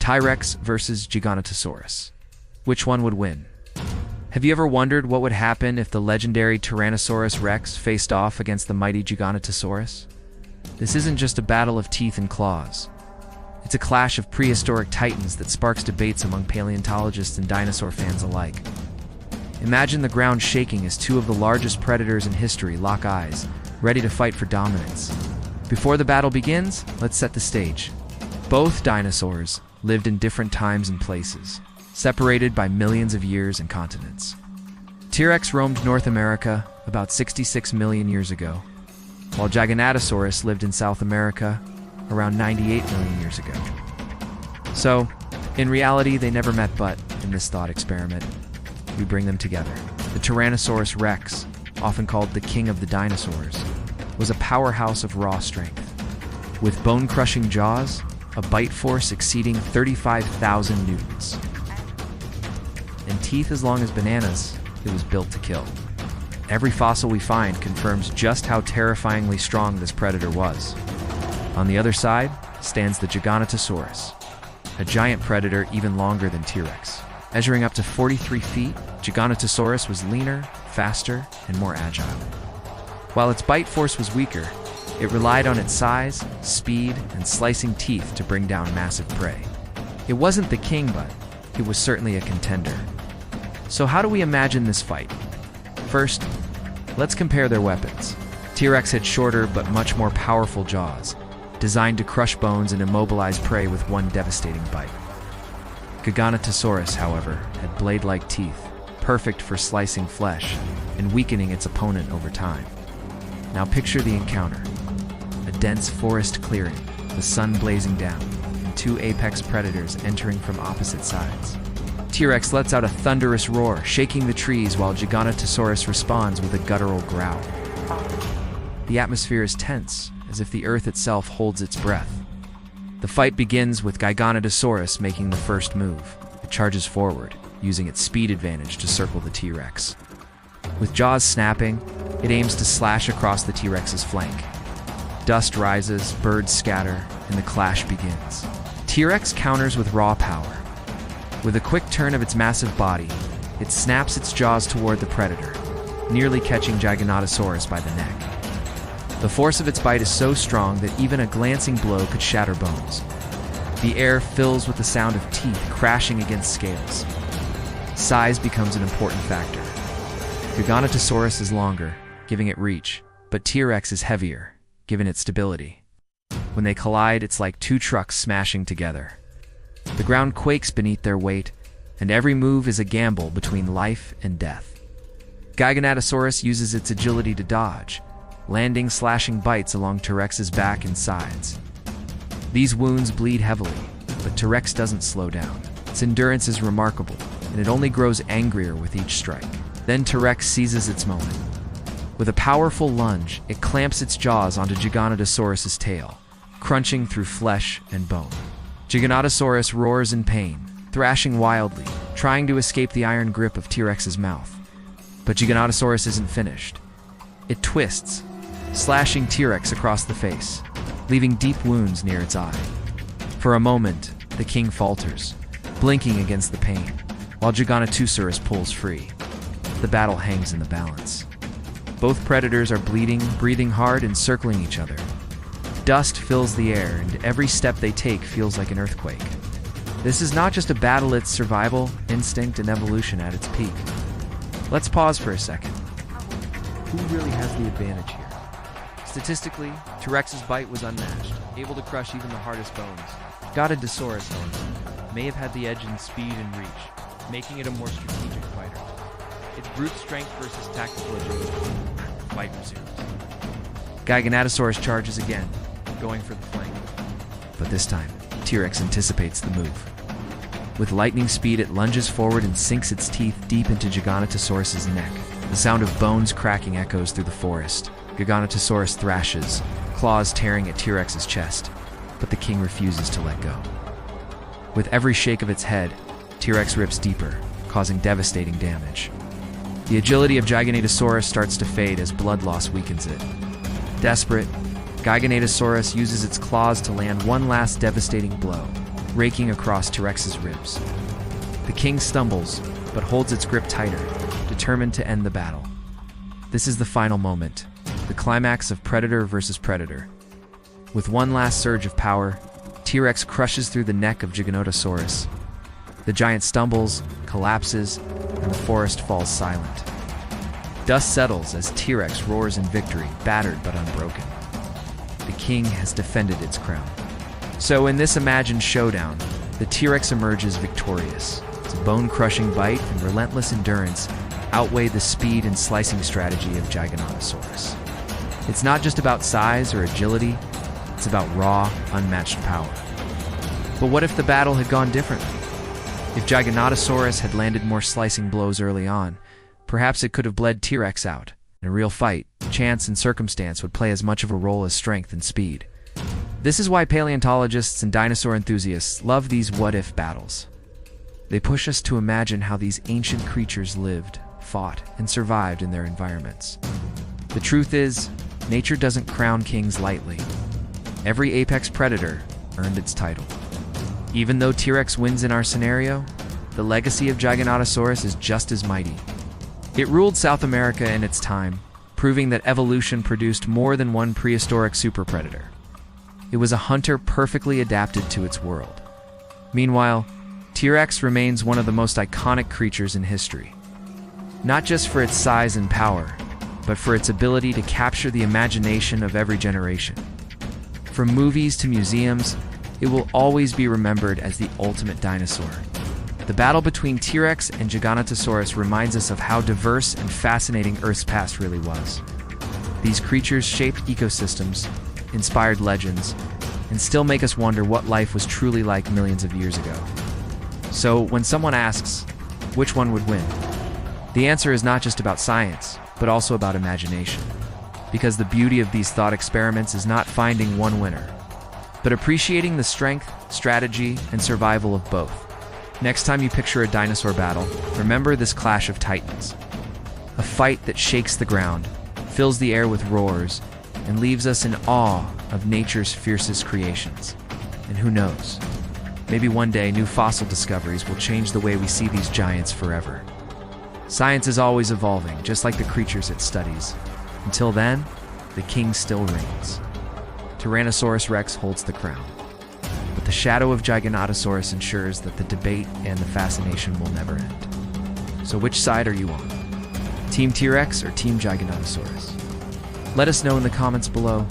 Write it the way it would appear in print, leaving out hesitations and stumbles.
T-Rex versus Giganotosaurus. Which one would win? Have you ever wondered what would happen if the legendary Tyrannosaurus Rex faced off against the mighty Giganotosaurus? This isn't just a battle of teeth and claws. It's a clash of prehistoric titans that sparks debates among paleontologists and dinosaur fans alike. Imagine the ground shaking as two of the largest predators in history lock eyes, ready to fight for dominance. Before the battle begins, let's set the stage. Both dinosaurs lived in different times and places, separated by millions of years and continents. T-Rex roamed North America about 66 million years ago, while Giganotosaurus lived in South America around 98 million years ago. So, in reality, they never met, but in this thought experiment, we bring them together. The Tyrannosaurus Rex, often called the king of the dinosaurs, was a powerhouse of raw strength. With bone-crushing jaws, a bite force exceeding 35,000 newtons, and teeth as long as bananas, it was built to kill. Every fossil we find confirms just how terrifyingly strong this predator was. On the other side stands the Giganotosaurus, a giant predator even longer than T-Rex. Measuring up to 43 feet, Giganotosaurus was leaner, faster, and more agile. While its bite force was weaker, it relied on its size, speed, and slicing teeth to bring down massive prey. It wasn't the king, but it was certainly a contender. So how do we imagine this fight? First, let's compare their weapons. T-Rex had shorter but much more powerful jaws, designed to crush bones and immobilize prey with one devastating bite. Giganotosaurus, however, had blade-like teeth, perfect for slicing flesh and weakening its opponent over time. Now picture the encounter. A dense forest clearing, the sun blazing down, and two apex predators entering from opposite sides. T-Rex lets out a thunderous roar, shaking the trees while Giganotosaurus responds with a guttural growl. The atmosphere is tense, as if the earth itself holds its breath. The fight begins with Giganotosaurus making the first move. It charges forward, using its speed advantage to circle the T-Rex. With jaws snapping, it aims to slash across the T-Rex's flank. Dust rises, birds scatter, and the clash begins. T-Rex counters with raw power. With a quick turn of its massive body, it snaps its jaws toward the predator, nearly catching Giganotosaurus by the neck. The force of its bite is so strong that even a glancing blow could shatter bones. The air fills with the sound of teeth crashing against scales. Size becomes an important factor. Giganotosaurus is longer, giving it reach, but T-Rex is heavier, giving it stability. When they collide, it's like two trucks smashing together. The ground quakes beneath their weight, and every move is a gamble between life and death. Giganotosaurus uses its agility to dodge, landing slashing bites along T-Rex's back and sides. These wounds bleed heavily, but T-Rex doesn't slow down. Its endurance is remarkable, and it only grows angrier with each strike. Then T-Rex seizes its moment. With a powerful lunge, it clamps its jaws onto Giganotosaurus's tail, crunching through flesh and bone. Giganotosaurus roars in pain, thrashing wildly, trying to escape the iron grip of T-Rex's mouth. But Giganotosaurus isn't finished. It twists, slashing T-Rex across the face, leaving deep wounds near its eye. For a moment, the king falters, blinking against the pain, while Giganotosaurus pulls free. The battle hangs in the balance. Both predators are bleeding, breathing hard, and circling each other. Dust fills the air, and every step they take feels like an earthquake. This is not just a battle, it's survival, instinct, and evolution at its peak. Let's pause for a second. Who really has the advantage here? Statistically, T-Rex's bite was unmatched, able to crush even the hardest bones. Giganotosaurus, however, may have had the edge in speed and reach, making it a more strategic fighter. It's brute strength versus tactical agility. The fight resumes. Giganotosaurus charges again, going for the flank. But this time, T-Rex anticipates the move. With lightning speed, it lunges forward and sinks its teeth deep into Giganotosaurus's neck. The sound of bones cracking echoes through the forest. Giganotosaurus thrashes, claws tearing at T-Rex's chest, but the king refuses to let go. With every shake of its head, T-Rex rips deeper, causing devastating damage. The agility of Giganotosaurus starts to fade as blood loss weakens it. Desperate, Giganotosaurus uses its claws to land one last devastating blow, raking across T-Rex's ribs. The king stumbles, but holds its grip tighter, determined to end the battle. This is the final moment, the climax of predator versus predator. With one last surge of power, T-Rex crushes through the neck of Giganotosaurus. The giant stumbles, collapses, and the forest falls silent. Dust settles as T-Rex roars in victory, battered but unbroken. The king has defended its crown. So in this imagined showdown, the T-Rex emerges victorious. Its bone-crushing bite and relentless endurance outweigh the speed and slicing strategy of Giganotosaurus. It's not just about size or agility, it's about raw, unmatched power. But what if the battle had gone differently? If Giganotosaurus had landed more slicing blows early on, perhaps it could have bled T-Rex out. In a real fight, chance and circumstance would play as much of a role as strength and speed. This is why paleontologists and dinosaur enthusiasts love these what-if battles. They push us to imagine how these ancient creatures lived, fought, and survived in their environments. The truth is, nature doesn't crown kings lightly. Every apex predator earned its title. Even though T-Rex wins in our scenario, the legacy of Giganotosaurus is just as mighty. It ruled South America in its time, proving that evolution produced more than one prehistoric superpredator. It was a hunter perfectly adapted to its world. Meanwhile, T-Rex remains one of the most iconic creatures in history. Not just for its size and power, but for its ability to capture the imagination of every generation. From movies to museums, it will always be remembered as the ultimate dinosaur. The battle between T-Rex and Giganotosaurus reminds us of how diverse and fascinating Earth's past really was. These creatures shaped ecosystems, inspired legends, and still make us wonder what life was truly like millions of years ago. So, when someone asks, which one would win? The answer is not just about science, but also about imagination. Because the beauty of these thought experiments is not finding one winner, but appreciating the strength, strategy, and survival of both. Next time you picture a dinosaur battle, remember this clash of titans. A fight that shakes the ground, fills the air with roars, and leaves us in awe of nature's fiercest creations. And who knows, maybe one day new fossil discoveries will change the way we see these giants forever. Science is always evolving, just like the creatures it studies. Until then, the king still reigns. Tyrannosaurus Rex holds the crown. But the shadow of Giganotosaurus ensures that the debate and the fascination will never end. So which side are you on? Team T-Rex or Team Giganotosaurus? Let us know in the comments below.